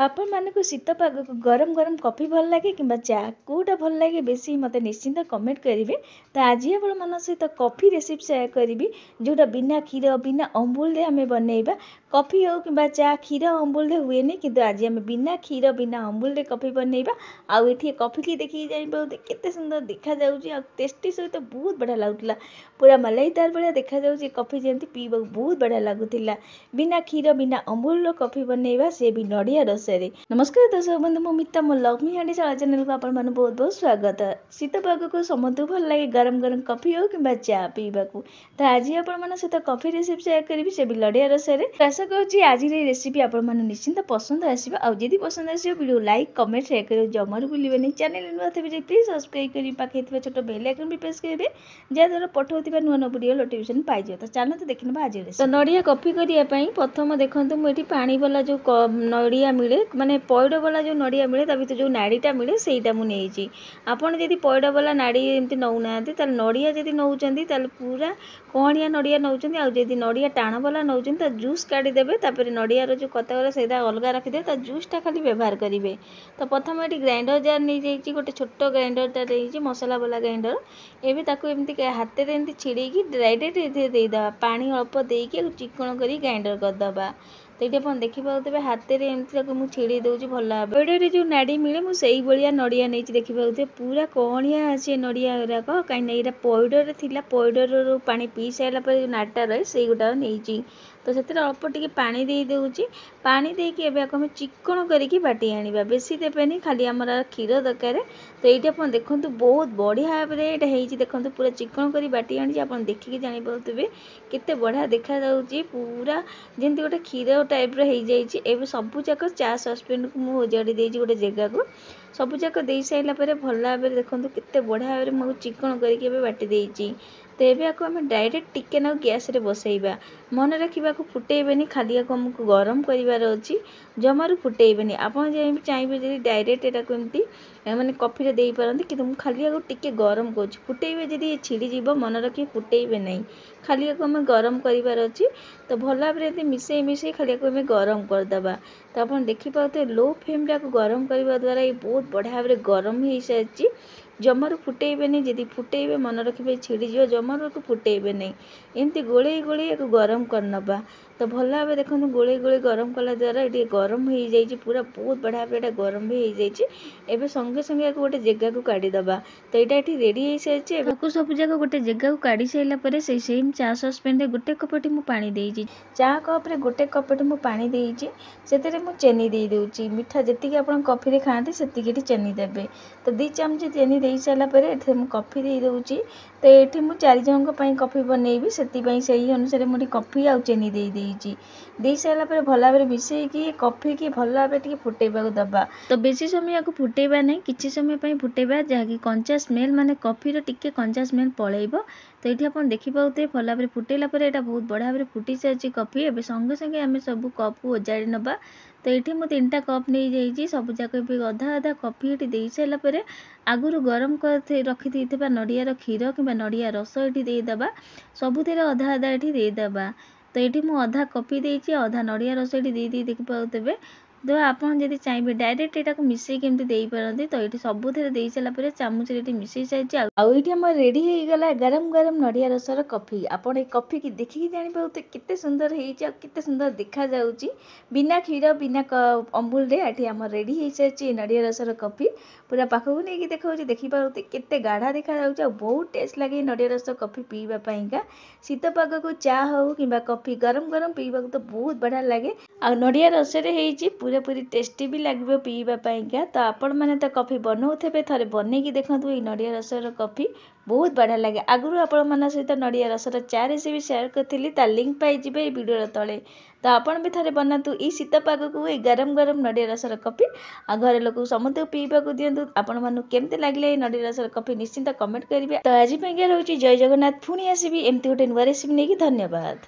आपण मानक शीत पाग को गरम गरम कॉफी भल लगे कि चा कोटा भल लगे बेसी मत निश्चिंत कमेंट करेंगे। तो आज आपण मान सहित कॉफी रेसिपी शेयर करी जोटा बिना क्षीर बिना अमूल आम बनइबा। कॉफी हो कि चा क्षीर अमूल हुए नहीं कि आज आम बिना क्षीर बिना अमूल कॉफी बनइबा। आउ ये कॉफी की देखिए जापर केते सुंदर देखा जाउची टेस्टी सहित बहुत बढ़िया लगुला। पूरा मलाईदार भाया देखा जाउची कॉफी जमी पीवा बहुत बढ़िया लगुला। बिना क्षीर बिना अमूल कॉफी बनइबा से भी नड़िया रस। नमस्कार दर्शक बंधु मु मिता मो लक्ष्मी हांडीशाला चैनल को आपण माने बहुत बहुत स्वागत। शीत पाग को समस्त भल लगे गरम गरम कॉफी हो कि चा पीवा को। तो आज आपण मान सहित कॉफी रेसिपी शेयर करी से भी लड़िया रस। आशा करुँच आज रेसिपी आपण मैंने निश्चिंत पसंद आसो। आदि पसंद आसो वीडियो लाइक कमेंट शेयर कर जमार भूलें। चैनल नुआ थे प्लीज सब्सक्राइब कर पाखे छोट बेल आइकन भी प्रेस करेंगे जहाँद्वारा पठाउଥିବା नुआ नुआ वीडियो नोटिफिकेशन पाइए। तो चलते देखा आज तो नड़िया कॉफी करने प्रथम देखो मुझे पानी वाला जो नड़िया मिले माने पैड वाला जो नड़िया मिले ता भीतर जो नाड़ीटा मिले सेटा मुझे आपड़ जदि पैड वाला नाड़ी एमती नौना नड़िया जदि नौकरी पूरा कणिया नड़िया नौकरी आदि नड़िया टाण वाला नौकरी जूस काढ़ीदेवे तापर नड़ियार जो कतगरा से अलग रखिदे जूसटा खाली व्यवहार करेंगे। तो प्रथम ये ग्राइंडर जार नहीं जाइए गोटे छोट ग्राइंडरटा नहीं मसला वाला ग्राइंडर एमती हाथ में एमती छिड़ेकी डायरेक्ट देदेबा पानी अल्प देकी चिकन कर ग्राइंडर करदे। तो ये आप देखिए हाथ में एमती मुझे छिड़ी दूसरी भल भाव पैड जो नाड़ी मिले मुझे भाया नड़िया नहीं देखिए पूरा कणिया अच्छे नड़िया गुराक कहीं पैडर थी पैडर पा पी सारापर नाटा रहे से गुटा नहीं। तो से अल्प टे पानी दे दूची पानी देकी आम चिकन करके बाटी आने बेसी देवेनि खाली आमर क्षीर दरकार। तो ये आप देखो बहुत बढ़िया भाव में देखो पूरा चिकन कर बाटी आनी आप देखिए जानीपे केते बढ़िया देखा पूरा जमी गोटे क्षीर टाइप रही सबूक चा सस्पेन को मुझे उजाड़ी देती गोटे जगह को सबूक दे सारापर भल भाव में देखो केते बढ़िया भाव में मुझे चिकन करके बाटी देती। तो ये आम डायरेक्ट टिके ना गैस रे बसैबा मन रखा फुटेबेनि खाली आमको गरम करार अच्छी जमार फुटेबेनि आप चाहिए जब डायरेक्ट यहाँ एमती मैंने कॉफी दे पारती कि खाली टिके गरम कर फुटेबे जब छिड़ीजी मन रखिए फुटेबे नहीं खाली आम गरम करार अच्छी। तो भल भाव में मिसई मिसई खाली आम गरम करदे। तो आप देखिए लो फ्लेम को गरम करने द्वारा ये बहुत बढ़िया भाव में गरम हो सारी जमार फुटेबेनि जदि फुटेबे मन रखिए छिड़ीज जमार को फुटेबे नहीं एमती गोले गोले या गरम करनबा। तो भल भाव में देखो गोले गोले गरम कला द्वारा ये गरम हो जाए पूरा बहुत बढ़िया भाव में गरम भी हो जाए संगे संगे गोटे जगह को काढ़ीदबा। तो यहाँ ये रेडी हो सारी सब जाक गोटे जगह को काढ़ी सारापर से सेम चा सस्पेन गोटे कपटी मु पानी देती चा कप्रे गोटे कपटी मु पानी देती से चेनी दे दूची मिठा जी आप कॉफी खाते से चेनी देवे। तो 2 चामच चेनी दे सारापर ये कॉफी दे दूची। तो ये मुझे 4 जनों कॉफी बनइबी से अनुसार मुझे कॉफी आउ चेनी दे सारापर भल भाव में मिसईकी कॉफी की भल भाव में फुटेबा दबा। तो बेसी समय को फुटेबा नहीं किसी समय फुटेबा जहाँकि कंचा स्मेल माने कॉफीर टिके कंचा स्मेल पलैब। तो ये आप देखिए भल भाव में फुटेला यहाँ बहुत बढ़िया भाव में फुटी सारी कॉफी ए संगे संगे आम सब कप को ओजाड़ी नवा। तो ये मुझे 3टा कप नहीं जाइए सबूक अधा अधा कॉफी ये दे सारापर आगुरी गरम कर रखी नड़ियार क्षीर कि नड़िया रस ये देदेबा सबुतिर अधा अधा ये देदेबा। तो ये मुझे अधा कॉफी देती अधा नड़िया रस ये दे देखिए। तो आप जब चाहिए डायरेक्ट यहाँ मिसई केमती दे पारती। तो ये सबुथे दे सारापर चामच मिसई सारी आम रेडी हो गला गरम गरम नड़िया रसर कॉफी। आपड़ ये कॉफी की देखिए जानीपे केते सुंदर होते सुंदर देखा जाउची बिना क्षीर बिना अमूल ये आम रेडी हो सारी नड़िया रसर कॉफी पूरा पाखक नहीं देखा देखिपे केते गाढ़ा देखा जाउची बहुत टेस्ट लगे नड़िया रस कॉफी पीवाका शीत पाग को चा हो कि कॉफी गरम गरम पीवा तो बहुत बढ़िया लगे आ नड़िया रस पूरा पूरी टेस्टी भी लगे पीवाका। तो आपण मैंने तो कॉफी बनाऊे थे बनईकी देखो ये नड़िया रसर कॉफी बहुत बढ़िया लगे आगुरी आपण मान सहित नड़िया रसर चा रेसिपी शेयर करी लिंक पाइबे वीडियो तले। तो आपण भी थे बनातु ये शीत पाग को ये गरम गरम नड़िया रसर कॉफी आ घर लोक समस्त पीवा दिंतु। आपण मानू केमती लगे नड़िया रसर कॉफी निश्चिंत कमेंट करेंगे। तो आज रोचे जय जगन्नाथ पुणी आसबि एमती गोटे नुआ रेसिपी नहीं। धन्यवाद।